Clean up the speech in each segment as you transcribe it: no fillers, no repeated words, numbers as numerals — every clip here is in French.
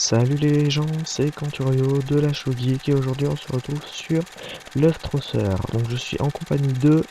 Salut les gens, c'est Canturio de la Show Geek et aujourd'hui on se retrouve sur l'œuf Trosseur. Donc je suis en compagnie de...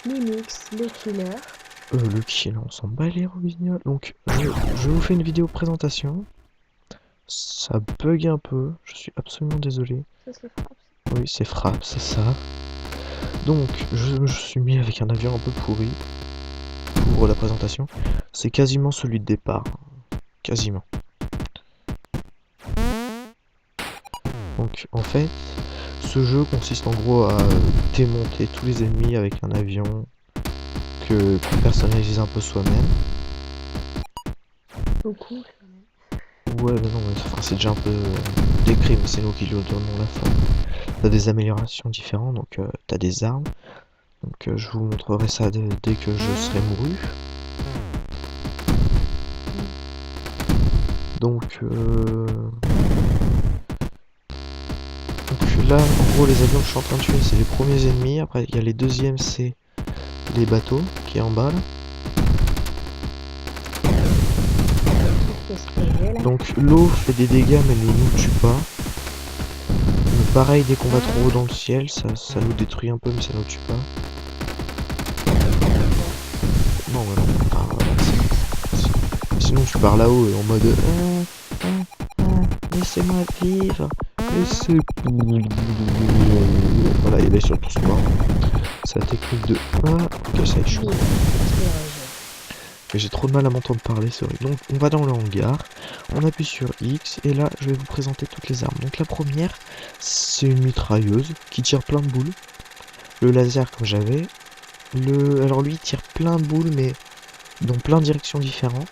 Mimix, le killer. Le killer, on s'en bat les roubignoles. Donc je vous fais une vidéo présentation. Ça bug un peu, je suis absolument désolé. Ça c'est frappe. Oui, c'est frappe, c'est ça. Donc je me suis mis avec un avion un peu pourri pour la présentation. C'est quasiment celui de départ, quasiment. Donc en fait, ce jeu consiste en gros à démonter tous les ennemis avec un avion qu'on personnalise un peu soi-même. Beaucoup. Ouais, mais non, mais, enfin, c'est déjà un peu décrit, mais c'est nous qui lui donnons la forme. T'as des améliorations différentes, donc t'as des armes. Donc je vous montrerai ça dès que je serai mouru. Donc là, en gros, les avions que je suis en train de tuer, c'est les premiers ennemis. Après, il y a les deuxièmes, c'est les bateaux qui est en bas. Là. Donc l'eau fait des dégâts mais ne nous tue pas. Mais pareil, dès qu'on va trop haut dans le ciel, ça nous détruit un peu mais ça nous tue pas. Non, voilà. Ah, voilà, sinon tu pars là-haut en mode laissez-moi vivre. Laissez... Voilà, il est sur tout ce mort. C'est la technique de... Ah, ok, ça échoue. Mais j'ai trop de mal à m'entendre parler, c'est horrible. Donc on va dans le hangar, on appuie sur X, et là je vais vous présenter toutes les armes. Donc la première, c'est une mitrailleuse qui tire plein de boules. Le laser comme j'avais. Alors lui il tire plein de boules mais dans plein de directions différentes.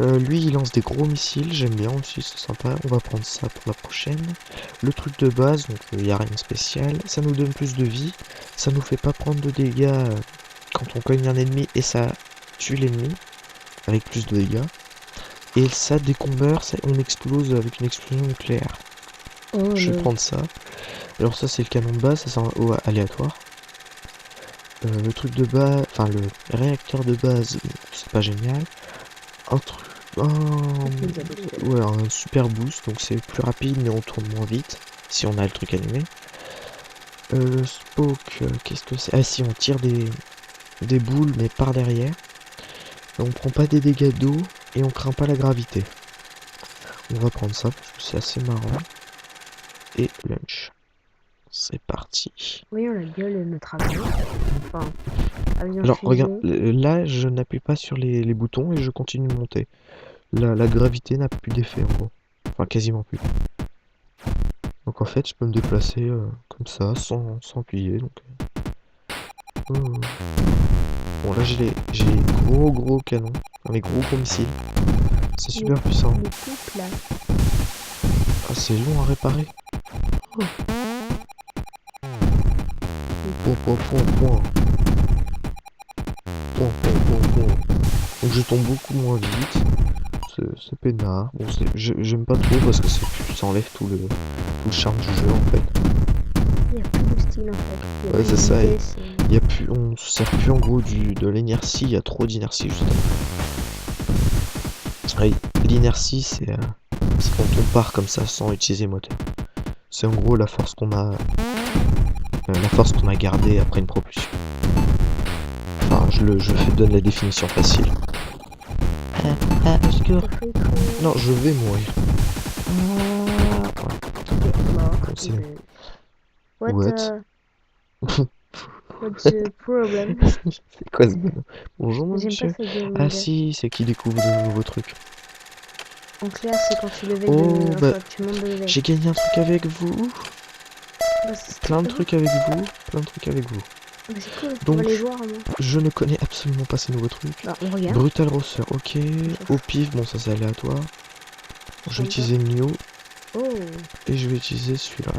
Lui il lance des gros missiles, j'aime bien aussi, c'est sympa. On va prendre ça pour la prochaine. Le truc de base, donc il n'y a rien de spécial. Ça nous donne plus de vie, ça nous fait pas prendre de dégâts quand on cogne un ennemi et ça tue l'ennemi avec plus de dégâts. Et ça, dès qu'on meurt, on explose avec une explosion nucléaire. Oh, je vais prendre ça. Alors ça c'est le canon de base, ça c'est un haut aléatoire. Le truc de base, enfin le réacteur de base, c'est pas génial. Un truc, ouais, un super boost, donc c'est plus rapide mais on tourne moins vite si on a le truc allumé. Spoke, qu'est-ce que c'est? Ah si, on tire des boules mais par derrière. On prend pas des dégâts d'eau et on craint pas la gravité. On va prendre ça parce que c'est assez marrant. Et lunch. C'est parti. Voyons la gueule de notre avion. Enfin, avion Alors fusée. regarde, là je n'appuie pas sur les boutons et je continue de monter. La gravité n'a plus d'effet en gros. Enfin quasiment plus. Donc en fait je peux me déplacer comme ça sans appuyer. Donc, Bon là j'ai les gros canons, enfin, les gros missiles. C'est super puissant. Ah c'est long à réparer. Oh. Point. Donc je tombe beaucoup moins vite. C'est peinard. Bon, j'aime pas trop parce que ça enlève tout le charme du jeu en fait. Il n'y a plus de style en fait. Ouais, c'est ça. Il y a plus, on se sert plus en gros de l'inertie. Il y a trop d'inertie justement. L'inertie, c'est quand on part comme ça sans utiliser le moteur. C'est en gros la force qu'on a gardée après une propulsion. Enfin, je donne la définition facile. Non, je vais mourir. What? What's the problem? C'est quoi ce bonhomme? Bonjour monsieur. Ah si, c'est qui découvre de nouveaux trucs. En clair, c'est quand tu levais tu montes de level. J'ai gagné un truc avec vous. Plein de trucs avec vous. Mais c'est cool, donc, on va les voir, je ne connais absolument pas ces nouveaux trucs. Bah, on regarde. Brutal Roster, ok. Au pif, bon ça c'est aléatoire. Je vais utiliser Neo. Oh. Et je vais utiliser celui-là.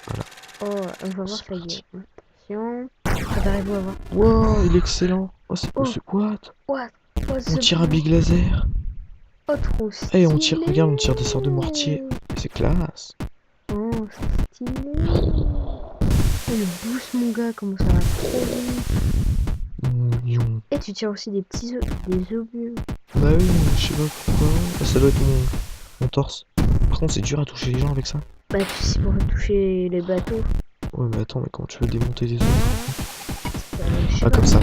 Voilà. Oh, on va voir, ça y est. Attention. Qu'arrivez-vous à voir? Wow, il est excellent. Oh, c'est what? On tire à Big Laser. Oh, trop stylé. Et on tire, regarde, on tire des sorts de mortier. C'est classe. Oh, c'est stylé. Oh, le boost, mon gars, comment ça va trop vite. Et tu tires aussi des petits des obus. Bah oui, je sais pas pourquoi. Ça doit être mon torse. Par contre, c'est dur à toucher les gens avec ça. Bah, c'est pour toucher les bateaux. Ouais, mais attends, mais comment tu veux démonter les autres? Je sais Ah, pas. comme ça.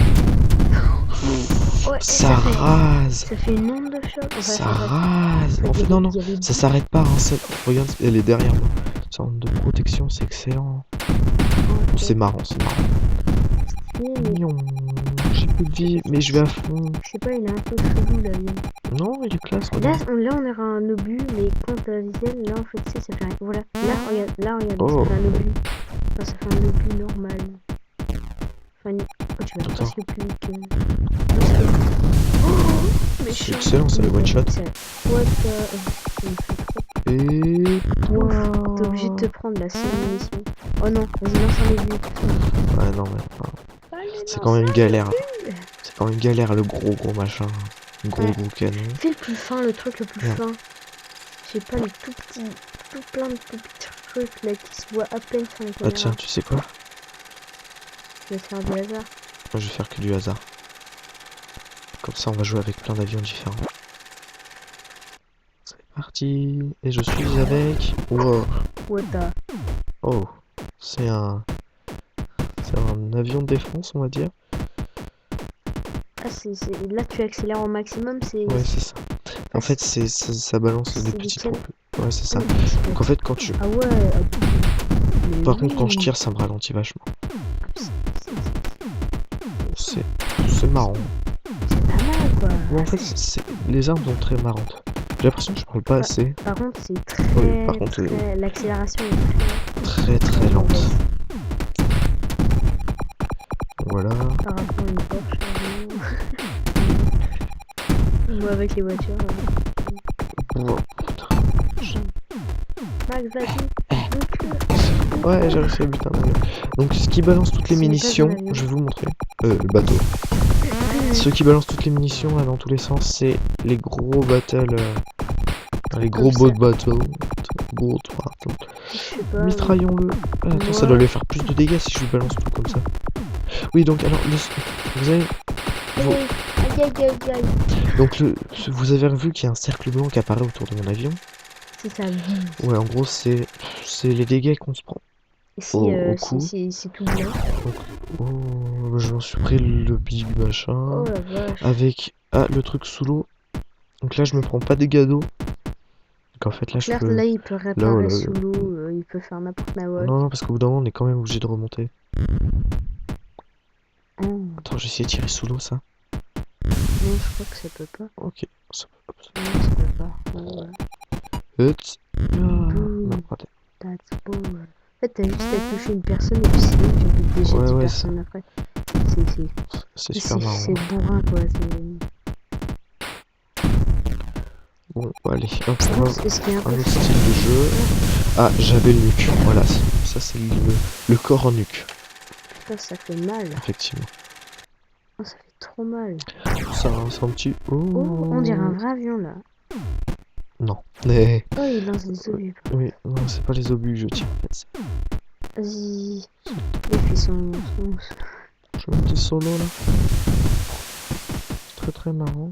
Ouais, Ça rase. ça fait une onde de choc. Enfin, Ça rase. En fait, non, non, ça s'arrête pas. Hein, regarde, elle est derrière moi. Sorte de protection, c'est excellent. C'est marrant, c'est marrant. Mignon. J'ai plus de vie, mais je vais à fond. Je sais pas, il est un peu chelou là. Non, il est classe. Là, Regarde. on aura un obus, mais quand t'as la visière, là en fait, tu sais, ça fait rien. Voilà, là, regarde, Oh. ça fait un obus. Enfin, ça fait un obus normal. Enfin, oh, tu vas Attends. presque plus vite que. Oh, mais C'est excellent, ça, les one shot. What the... Et. T'es obligé de te prendre la seule munition. Oh non, vas-y, lance un obus. Ouais, non, mais. Enfin, c'est quand même une galère. C'est quand même une galère, le gros machin. Le gros canon. Fais le plus fin, le truc le plus fin. J'ai pas le tout plein de tout petits trucs là qui se voient à peine sur les caméras. Ah tiens, tu sais quoi? Je vais faire du hasard. Moi, je vais faire que du hasard. Comme ça, on va jouer avec plein d'avions différents. C'est parti. Et je suis avec. Wow. What the... Oh. C'est un avion de défense, on va dire. Ah, là tu accélères au maximum, c'est... Ouais, c'est ça. En fait, ça balance des petits trous. Ouais, c'est ça. Donc en fait, quand tu... Ah ouais. Par contre, quand je tire, ça me ralentit vachement. C'est marrant. C'est pas mal, quoi. Ouais, en fait, les armes sont très marrantes. J'ai l'impression que je parle pas assez. Par contre, c'est très... Oui, par contre, l'accélération est très lente. Voilà. par rapport à une Porsche. Ou avec les voitures. Wow. Max, vas-y. Ouais, j'ai réussi à buter un avion. Donc, ce qui balance toutes les munitions, je vais vous montrer. Le bateau. Ceux qui balancent toutes les munitions là, dans tous les sens, c'est les gros battles. Les gros boat battle. Mitraillons-le. Ah, attends, ça doit lui faire plus de dégâts si je lui balance tout comme ça. Oui, donc alors, vous avez... Donc vous avez revu qu'il y a un cercle blanc qui apparaît autour de mon avion. C'est ça. Ouais, en gros, c'est les dégâts qu'on se prend. Au coup. C'est tout blanc. Oh, je m'en suis pris le big machin. Oh la vache. Avec le truc sous l'eau. Donc là, je me prends pas des gâteaux. Donc en fait, là, je peux... Là, il peut réparer sous l'eau, il peut faire n'importe quoi. Non, parce qu'au bout d'un moment, on est quand même obligé de remonter. Attends, j'ai essayé de tirer sous l'eau, ça. Non, je crois que ça peut pas. Ok, ça peut. Non, ça peut pas. Ouais. Non, raté. That's bull. En fait, t'as juste à toucher une personne et puis c'est bon, tu butes déjà 10 personnes après. C'est super marrant. C'est bourrin, quoi. Bon, allez, un autre style peu... de jeu. Ah, j'avais le nuque. Voilà, ça c'est le corps en nuque. Putain, ça fait mal. Effectivement. Oh, ça fait trop mal. Ça, c'est un petit... Oh, on dirait un vrai avion, là. Non. Mais... Oh, il lance des obus. Oui, non, c'est pas les obus que je tire, en fait. Vas-y. Il fait son... Je mets des solos, là. Très marrant.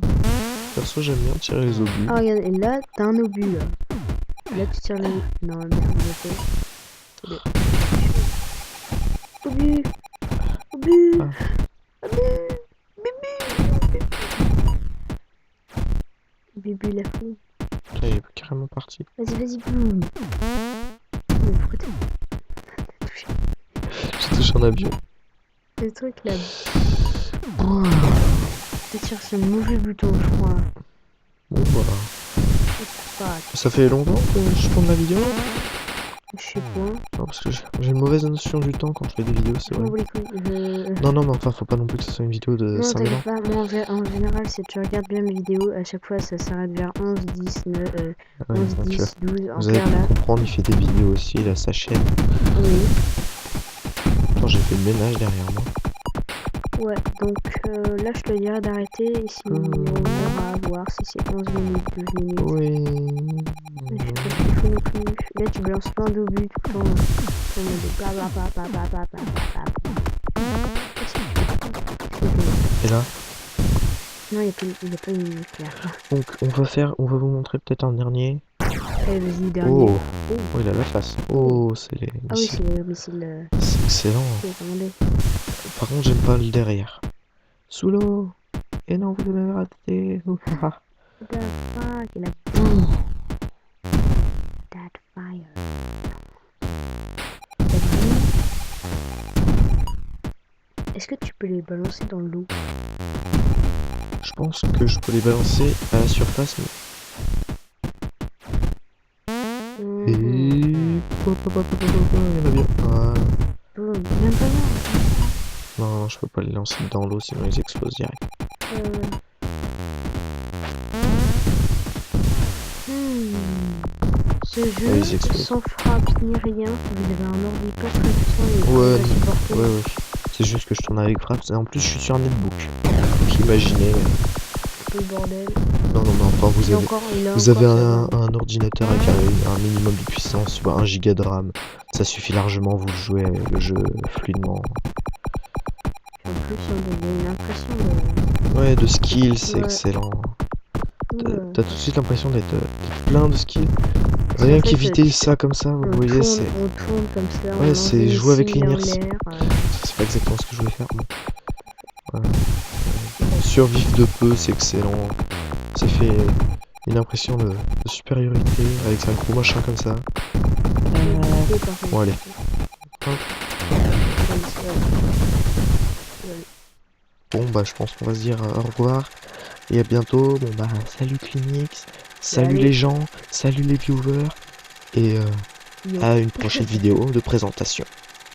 Perso, j'aime bien tirer les obus. Ah, regarde, et là, t'as un obus, là. Là, tu tires les... Non, mais on le fait. Obus. Obus. Bibu la fou. Là, il est carrément parti. Vas-y, boum. Mais pourquoi t'as touché? J'ai touché un avion. Le truc là. T'es sur ce mauvais bouton, je crois. Bon, voilà. Ça fait longtemps que je tourne la vidéo? Je sais pas. Non, parce que j'ai une mauvaise notion du temps quand je fais des vidéos, c'est vrai. Non, mais enfin, faut pas non plus que ce soit une vidéo de 5 minutes. Non, moi, en général, si tu regardes bien mes vidéos, à chaque fois, ça s'arrête vers 11, 10, 9, 11, 10, 12, vous allez comprendre, il fait des vidéos aussi, il a sa chaîne. Oui. Attends, j'ai fait le ménage derrière moi. Ouais, donc là, je te dirais d'arrêter, et si on verra voir si c'est 11 minutes, 12 minutes. Oui. Là, tu balances plein d'obus tout le temps. Et là? Non, il n'y a pas une minute là. Donc, on va vous montrer peut-être un dernier. Allez, vas-y, dernier. Oh, Oh. oh, il a la face. Oh, c'est les Ah oui, missiles. c'est le missile C'est excellent. commandé. Par contre, j'aime pas le derrière. Sous l'eau. Et non, vous m'avez raté. What the fuck? Il a boum. That fire. T'as vu? Est-ce que tu peux les balancer dans l'eau? Je pense que je peux les balancer à la surface. Mais... Et... Hop, hop, hop, hop, hop, hop, il y en a bien. Voilà. Boum. Même pas là. Non, je peux pas les lancer dans l'eau, sinon ils explosent direct. Ce Ah, ils jeu, explosent. sans frappe ni rien, vous avez un ordi pas très puissant et Ouais, pas supporter. ouais. C'est juste que je tourne avec frappe. Et en plus, je suis sur un netbook. Donc imaginez. Le bordel. Non, enfin, vous avez un ordinateur avec un minimum de puissance, tu vois, 1 giga de RAM. Ça suffit largement, vous jouez le jeu fluidement. En plus, on a une impression de... Ouais, de skills, c'est Ouais. excellent. Ouais. T'as tout de suite l'impression d'être plein de skills. Parce Rien qu'en fait, qu'éviter ça comme ça, vous voyez, c'est... On tourne comme ça, Ouais, on c'est lance des jouer avec missiles en l'inertie. l'air, C'est pas exactement ce que je voulais faire. Bon. Voilà. Survivre de peu, c'est excellent. Ça fait une impression de supériorité avec un gros machin comme ça. Bon, allez. Bon, bah, je pense qu'on va se dire au revoir et à bientôt. Bon, bah, salut Clinix, salut Allez. les gens, salut les viewers et à une prochaine vidéo de présentation.